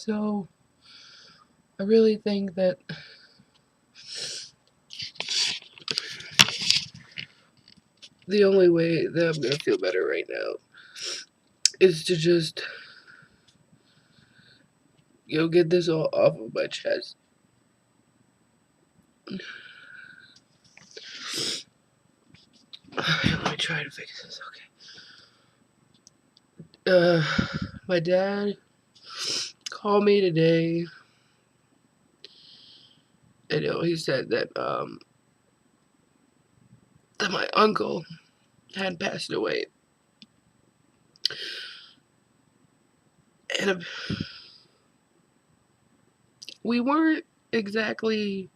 So I really think that the only way that I'm gonna feel better right now is to just, get this all off of my chest. Let me try to fix this. Okay. My dad called me today. And, he said that my uncle had passed away. And we weren't exactly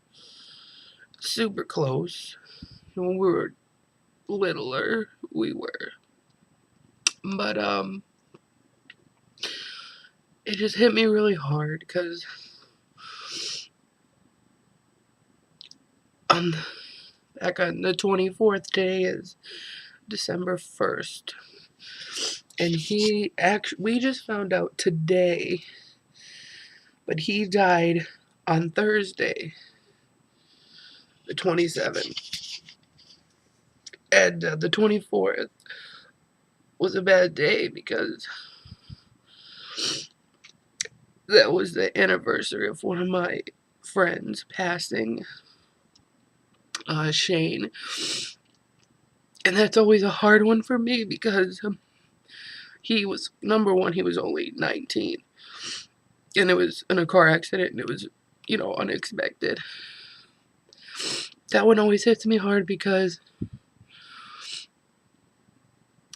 super close. When we were littler, we were. But, it just hit me really hard because back on the 24th, today is December 1st. And we just found out today, but he died on Thursday, the 27th. And the 24th was a bad day because that was the anniversary of one of my friends passing, Shane. And that's always a hard one for me because he was, number one, he was only 19. And it was in a car accident, and it was, unexpected. That one always hits me hard because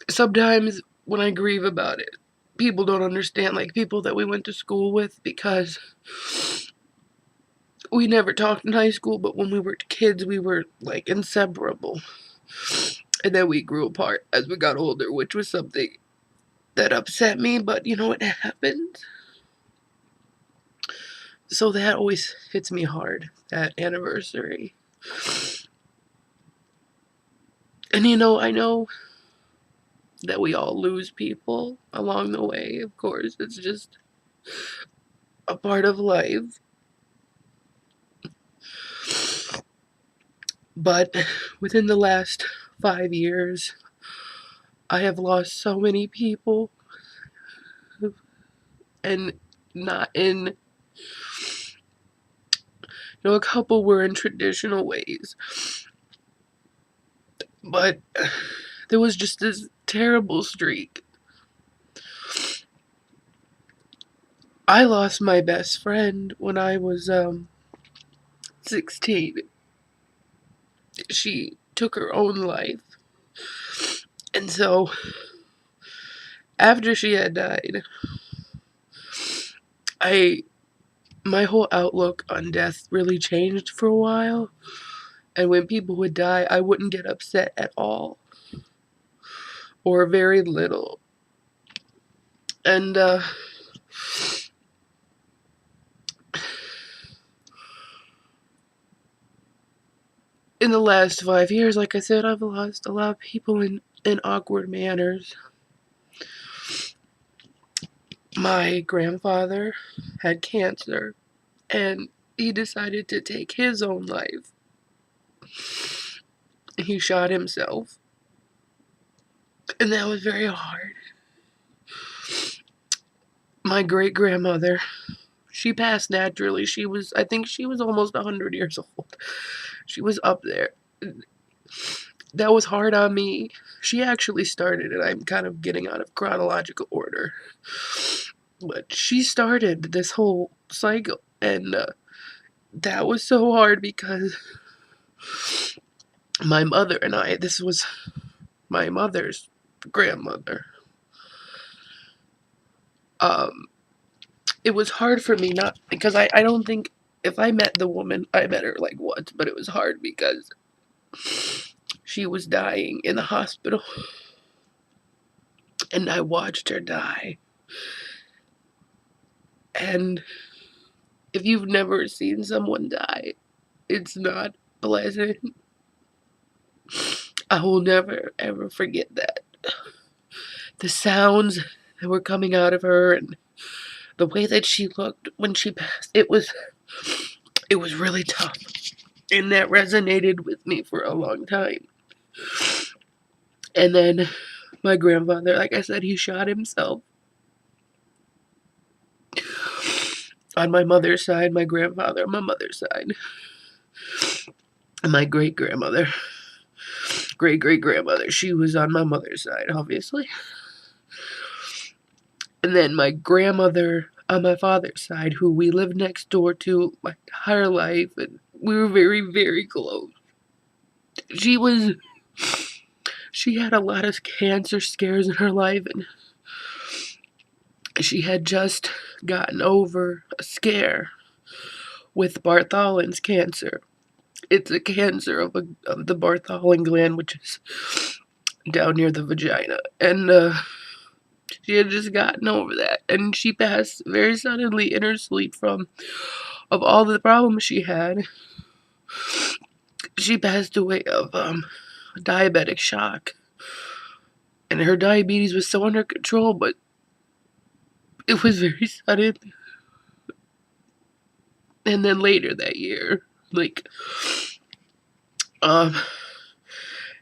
sometimes when I grieve about it, people don't understand, like people that we went to school with, because we never talked in high school, but when we were kids, we were like inseparable. And then we grew apart as we got older, which was something that upset me, but it happened. So that always hits me hard, that anniversary. And I know that we all lose people along the way, of course. It's just a part of life. But within the last 5 years, I have lost so many people. And not in, a couple were in traditional ways. But there was just this terrible streak. I lost my best friend when I was 16. She took her own life. And so, after she had died, my whole outlook on death really changed for a while. And when people would die, I wouldn't get upset at all. Or very little. And, in the last 5 years, like I said, I've lost a lot of people in awkward manners. My grandfather had cancer, and he decided to take his own life. He shot himself, and that was very hard. My great-grandmother, she passed naturally. I think she was almost 100 years old. She was up there. That was hard on me. She actually started it. I'm kind of getting out of chronological order. But she started this whole cycle, and that was so hard because my mother and I, this was my mother's grandmother. It was hard for me, not because I don't think, if I met the woman, I met her like once, but it was hard because she was dying in the hospital, and I watched her die. And if you've never seen someone die, it's not pleasant. I will never ever forget that. The sounds that were coming out of her, and The way that she looked when she passed, it was really tough. And that resonated with me for a long time. And then my grandfather, like I said, he shot himself. On my mother's side, my grandfather on my mother's side, and my great grandmother, great great grandmother, she was on my mother's side, obviously. And then my grandmother on my father's side, who we lived next door to my entire life, and we were very, very close. She was, she had a lot of cancer scares in her life, and she had just gotten over a scare with Bartholin's cancer. It's a cancer of the Bartholin gland, which is down near the vagina. And she had just gotten over that. And she passed very suddenly in her sleep of all the problems she had. She passed away of diabetic shock. And her diabetes was so under control, but it was very sudden. And then later that year, like, um,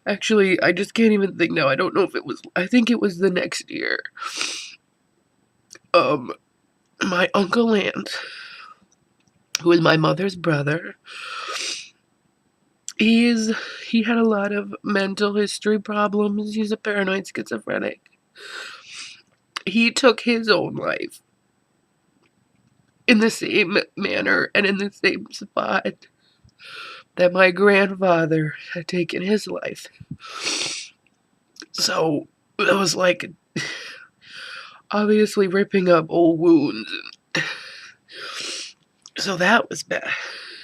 actually, I just can't even think now. I don't know if it was, I think it was the next year. My Uncle Lance, who is my mother's brother, he had a lot of mental history problems. He's a paranoid schizophrenic. He took his own life in the same manner and in the same spot that my grandfather had taken his life. So it was like obviously ripping up old wounds. So that was bad.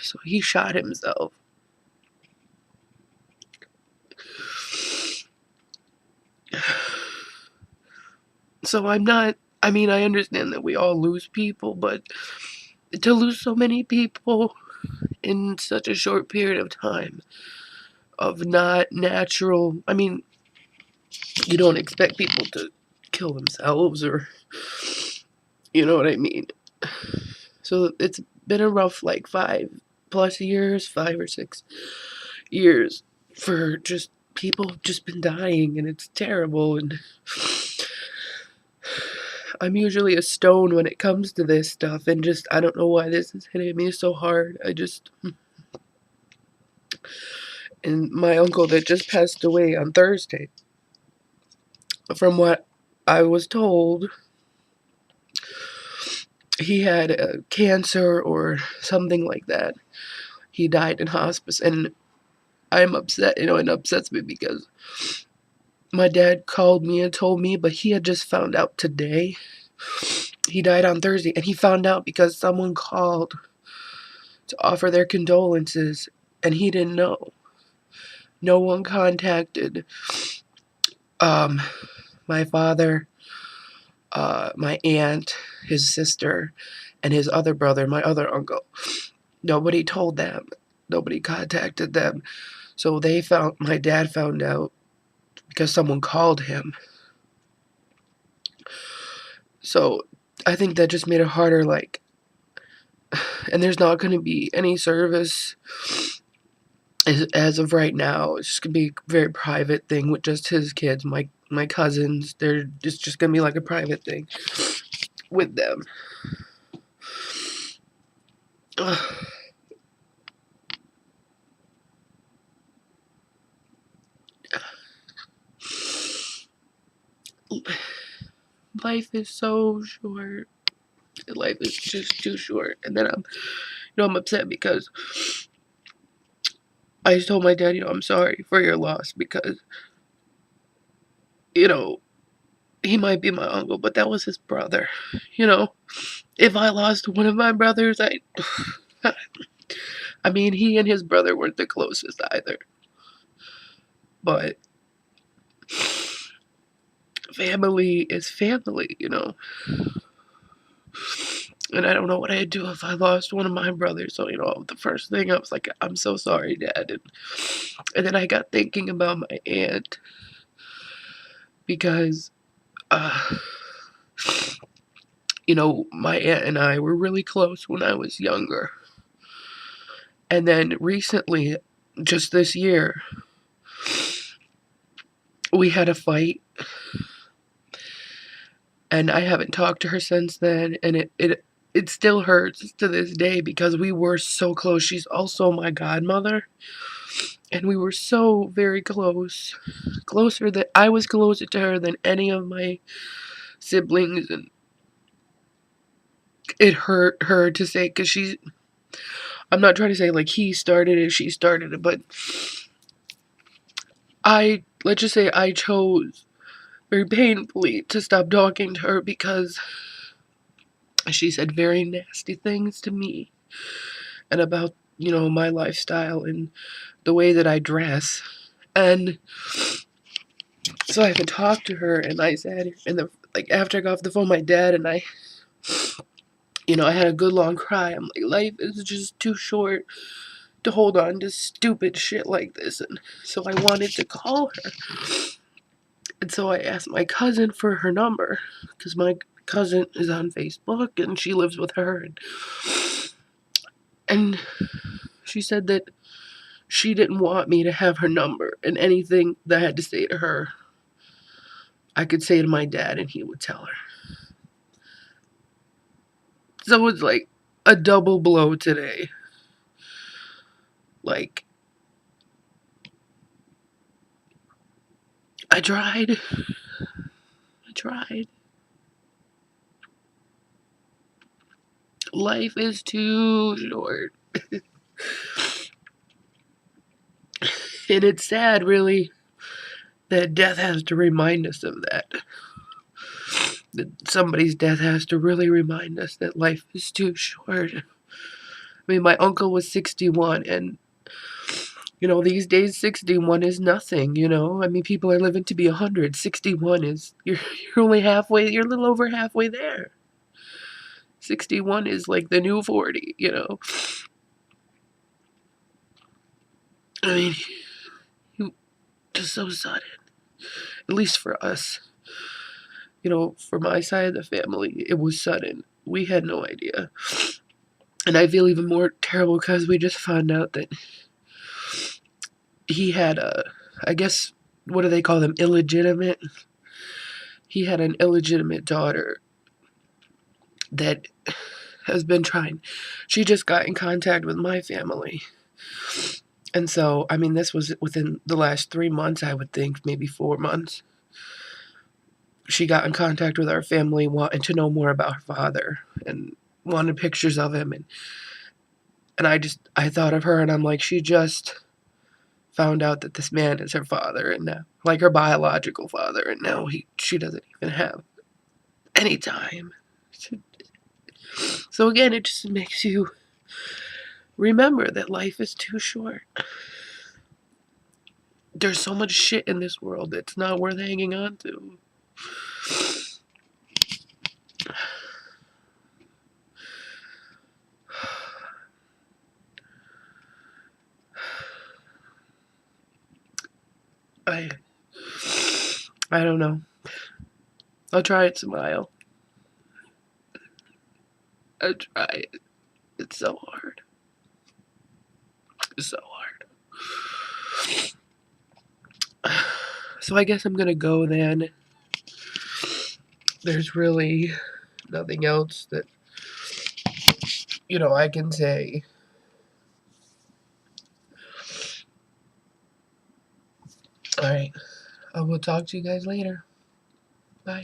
So he shot himself. So I'm not, I mean, I understand that we all lose people, but to lose so many people in such a short period of time of not natural, I mean, you don't expect people to kill themselves or, you know what I mean? So it's been a rough, like, 5+ years, 5 or 6 years for just people just been dying, and it's terrible. And I'm usually a stone when it comes to this stuff, and just I don't know why this is hitting me so hard. And my uncle that just passed away on Thursday, from what I was told, he had cancer or something like that. He died in hospice, and I'm upset. It upsets me because my dad called me and told me, but he had just found out today. He died on Thursday, and he found out because someone called to offer their condolences, and he didn't know. No one contacted my father, my aunt, his sister, and his other brother, my other uncle. Nobody told them. Nobody contacted them. So my dad found out because someone called him. So I think that just made it harder, like, and there's not going to be any service as of right now. It's just going to be a very private thing with just his kids, my cousins. It's just going to be like a private thing with them. Life is so short. Life is just too short. And then I'm upset because I told my dad, I'm sorry for your loss because, he might be my uncle, but that was his brother. If I lost one of my brothers, I mean, he and his brother weren't the closest either. But family is family. And I don't know what I'd do if I lost one of my brothers. So, the first thing I was like, I'm so sorry, Dad. And then I got thinking about my aunt because You know, my aunt and I were really close when I was younger. And then recently, just this year, we had a fight, and I haven't talked to her since then, and it still hurts to this day because we were so close. She's also my godmother, and we were so very close. Closer that I was closer to her than any of my siblings, and it hurt her to say, because I'm not trying to say like he started it, she started it, but let's just say I chose very painfully to stop talking to her because she said very nasty things to me and about, you know, my lifestyle and the way that I dress. And so I haven't talked to her, and I said, and like after I got off the phone, my dad and I, you know, I had a good long cry. I'm like, life is just too short to hold on to stupid shit like this. And so I wanted to call her. And so I asked my cousin for her number because my cousin is on Facebook and she lives with her. And she said that she didn't want me to have her number, and anything that I had to say to her, I could say to my dad and he would tell her. So it's like a double blow today. Like, I tried. I tried. Life is too short. And it's sad, really, that death has to remind us of that. That somebody's death has to really remind us that life is too short. I mean, my uncle was 61, and, you know, these days 61 is nothing, you know? I mean, people are living to be 100. 61 is, you're only halfway, you're a little over halfway there. 61 is like the new 40, you know? I mean, just so sudden. At least for us. You know, for my side of the family, it was sudden. We had no idea. And I feel even more terrible because we just found out that he had I guess, what do they call them? Illegitimate? He had an illegitimate daughter that has been trying. She just got in contact with my family. And so, I mean, this was within the last 3 months, I would think, maybe 4 months. She got in contact with our family wanting to know more about her father and wanted pictures of him. And I thought of her and I'm like, she just found out that this man is her father, and now, like her biological father, and now she doesn't even have any time. So again, it just makes you remember that life is too short. There's so much shit in this world that's not worth hanging on to. I I don't know. I'll try to smile. I'll try it. It's so hard. It's so hard. So I guess I'm gonna go then. There's really nothing else that, you know, I can say. Alright. I will talk to you guys later. Bye.